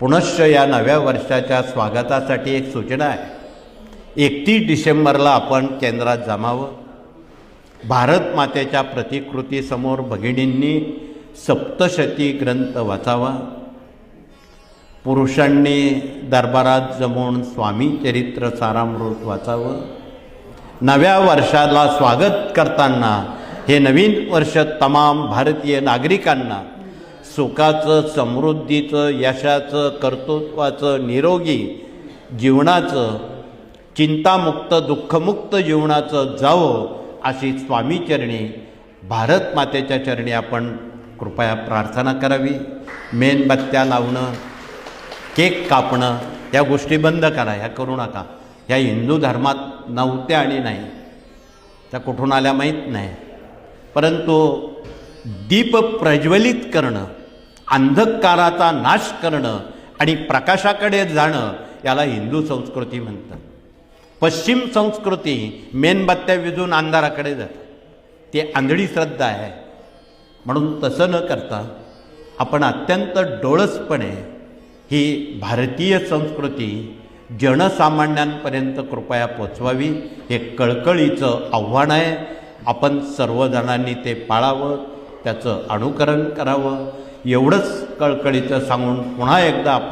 पुनश्च या नव्या वर्षाच्या स्वागतासाठी एक सूचना आहे. 31 डिसेंबरला आपण केंद्रात जमावं. भारत मातेच्या प्रतिकृतीसमोर भगिनींनी सप्तशती ग्रंथ वाचावा. पुरुषांनी दरबारात जमून स्वामी चरित्र सारामृत वाचावं. नव्या वर्षाला स्वागत करताना हे नवीन वर्ष तमाम भारतीय नागरिकांना सुखाचं, समृद्धीचं, यशाचं, कर्तृत्वाचं, निरोगी जीवनाचं, चिंतामुक्त, दुःखमुक्त जीवनाचं जावं अशी स्वामीचरणी, भारत मातेच्या चरणी आपण कृपया प्रार्थना करावी. मेणबत्त्या लावणं, केक कापणं या गोष्टी बंद करा, ह्या करू नका. ह्या हिंदू धर्मात नव्हत्या आणि नाही, त्या कुठून आल्या माहीत नाही. परंतु दीप प्रज्वलित करणं, अंधकाराचा नाश करणं आणि प्रकाशाकडे जाणं याला हिंदू संस्कृती म्हणतात. पश्चिम संस्कृती मेणबत्त्या विझून अंधाराकडे जाते, ती आंधळी श्रद्धा आहे. म्हणून तसं न करता आपण अत्यंत डोळसपणे ही भारतीय संस्कृती जनसामान्यांपर्यंत कृपया पोचवावी, हे कळकळीचं आव्हान आहे. आपण सर्वजणांनी ते पाळावं, त्याचं अनुकरण करावं, एवढंच कळकळीचं सांगून पुन्हा एकदा आपला